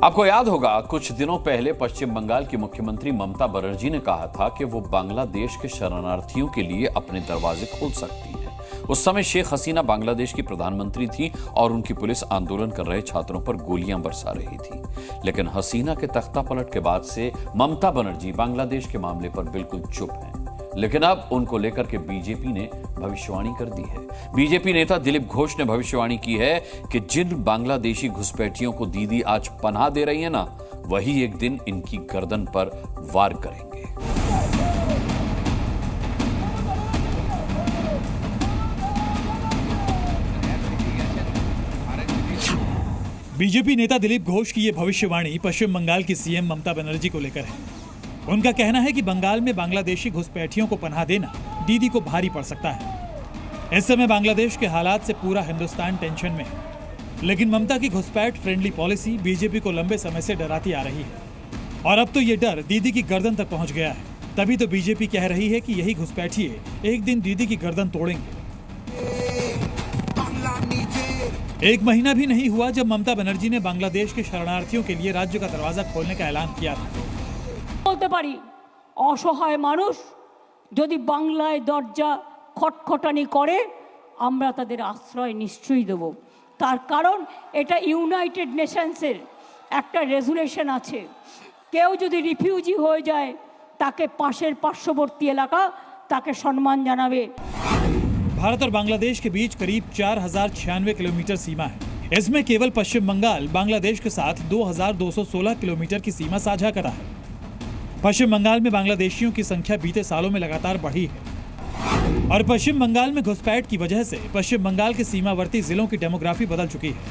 आपको याद होगा, कुछ दिनों पहले पश्चिम बंगाल की मुख्यमंत्री ममता बनर्जी ने कहा था कि वो बांग्लादेश के शरणार्थियों के लिए अपने दरवाजे खोल सकती हैं। उस समय शेख हसीना बांग्लादेश की प्रधानमंत्री थी और उनकी पुलिस आंदोलन कर रहे छात्रों पर गोलियां बरसा रही थी। लेकिन हसीना के तख्ता पलट के बाद से ममता बनर्जी बांग्लादेश के मामले पर बिल्कुल चुप हैं। लेकिन अब उनको लेकर के बीजेपी ने भविष्यवाणी कर दी है। बीजेपी नेता दिलीप घोष ने भविष्यवाणी की है कि जिन बांग्लादेशी घुसपैठियों को दीदी आज पनाह दे रही है ना, वही एक दिन इनकी गर्दन पर वार करेंगे। बीजेपी नेता दिलीप घोष की यह भविष्यवाणी पश्चिम बंगाल की सीएम ममता बनर्जी को लेकर है। उनका कहना है कि बंगाल में बांग्लादेशी घुसपैठियों को पनाह देना दीदी को भारी पड़ सकता है। इस समय बांग्लादेश के हालात से पूरा हिंदुस्तान टेंशन में है। लेकिन ममता की घुसपैठ फ्रेंडली पॉलिसी बीजेपी को लंबे समय से डराती आ रही है और अब तो ये डर दीदी की गर्दन तक पहुंच गया है। तभी तो बीजेपी कह रही है कि यही घुसपैठिए एक दिन दीदी की गर्दन तोड़ेंगे। एक महीना भी नहीं हुआ जब ममता बनर्जी ने बांग्लादेश के शरणार्थियों के लिए राज्य का दरवाजा खोलने का ऐलान किया था। বলতে পারি অসহায় মানুষ যদি বাংলায় দরজা খটখটানি করে আমরা তাদের আশ্রয় নিশ্চয়ই দেব। তার কারণ এটা ইউনাইটেড নেশনসের একটা রেজুলেশন আছে, কেউ যদি রিফিউজি হয়ে যায় তাকে পাশের পার্শ্ববর্তী এলাকা তাকে সম্মান জানাবে। भारत और बांग्लादेश के बीच करीब 4096 किलोमीटर सीमा है। इसमें केवल पश्चिम बंगाल बांग्लादेश के साथ 2216 किलोमीटर की सीमा साझा करा है। पश्चिम बंगाल में बांग्लादेशियों की संख्या बीते सालों में लगातार बढ़ी है और पश्चिम बंगाल में घुसपैठ की वजह से पश्चिम बंगाल के सीमावर्ती जिलों की डेमोग्राफी बदल चुकी है।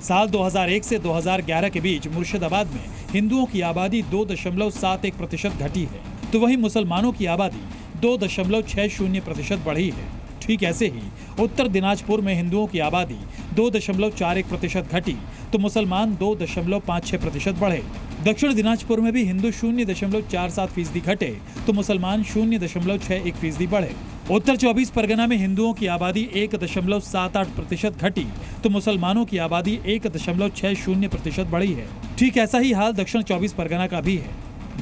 साल 2001 से 2011 के बीच मुर्शिदाबाद में हिंदुओं की आबादी 2.71% घटी है, तो वहीं मुसलमानों की आबादी 2.60% बढ़ी है। ठीक ऐसे ही उत्तर दिनाजपुर में हिंदुओं की आबादी 2.41% घटी तो मुसलमान 2.56% बढ़े। दक्षिण दिनाजपुर में भी हिंदू 0.47% घटे तो मुसलमान 0.61% बढ़े। उत्तर 24 परगना में हिंदुओं की आबादी 1.78% घटी तो मुसलमानों की आबादी 1.60% बढ़ी है। ठीक ऐसा ही हाल दक्षिण 24 परगना का भी है,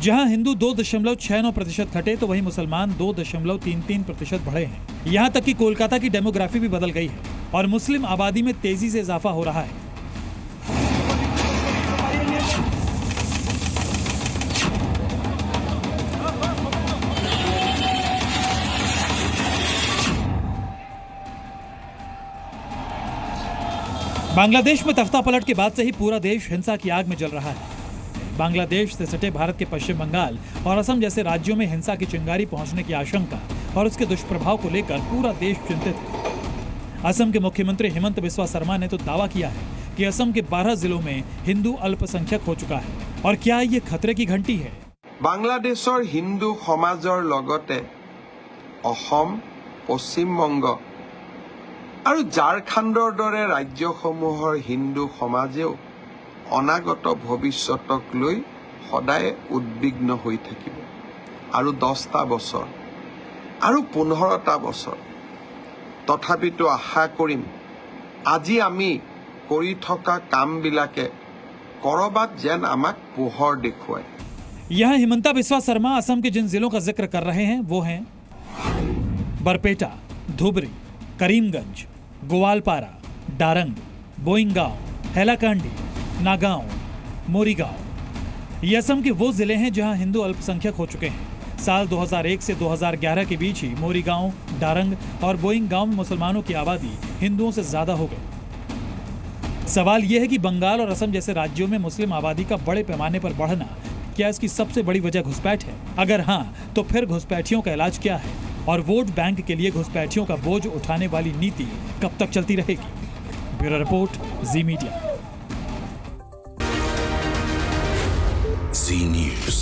जहां हिंदू 2.69% घटे तो वहीं मुसलमान 2.33% बढ़े हैं। यहां तक कि कोलकाता की डेमोग्राफी भी बदल गई है और मुस्लिम आबादी में तेजी से इजाफा हो रहा है। बांग्लादेश में तख्ता पलट के बाद से ही पूरा देश हिंसा की आग में जल रहा है। बांग्लादेश से सटे भारत के पश्चिम बंगाल और असम जैसे राज्यों में हिंसा की चिंगारी पहुंचने की आशंका और उसके दुष्प्रभाव को लेकर पूरा देश चिंतित है। असम के मुख्यमंत्री हिमंत बिस्वा शर्मा ने तो दावा किया है कि असम के 12 जिलों में हिंदू अल्पसंख्यक हो चुका है। और क्या ये खतरे की घंटी है? बांग्लादेशर हिंदू समाजर लगते असम, पश्चिम बंग और झारखंडर दरे राज्यসমূहर हिंदू समाजेও অনাগত ভৱিষ্যতক লৈ সদায় উদ্বিগ্ন হৈ থাকিব আৰু 10টা বছৰ আৰু 15টা বছৰ। তথাপিতো আশা কৰিম আজি আমি কৰি থকা কামবিলাকে কৰবাত যেন আমাক পোহৰ দেখুৱায়। यहाँ हिमंता बिस्वा शर्मा असम के जिन जिलों का जिक्र कर रहे हैं वो हैं बरपेटा, धुबरी, करीमगंज, ग्वालपारा, डारंग, बोइंगांव, हैलाकांडी, नागांव, मोरीगांव। ये असम के वो जिले हैं जहां हिंदू अल्पसंख्यक हो चुके हैं। साल 2001 से 2011 के बीच ही मोरीगांव, डारंग और बोइंगांव में मुसलमानों की आबादी हिंदुओं से ज्यादा हो गई। सवाल यह है कि बंगाल और असम जैसे राज्यों में मुस्लिम आबादी का बड़े पैमाने पर बढ़ना, क्या इसकी सबसे बड़ी वजह घुसपैठ है? अगर हाँ, तो फिर घुसपैठियों का इलाज क्या है और वोट बैंक के लिए घुसपैठियों का बोझ उठाने वाली नीति कब तक चलती रहेगी? ब्यूरो रिपोर्ट, जी मीडिया। Z News.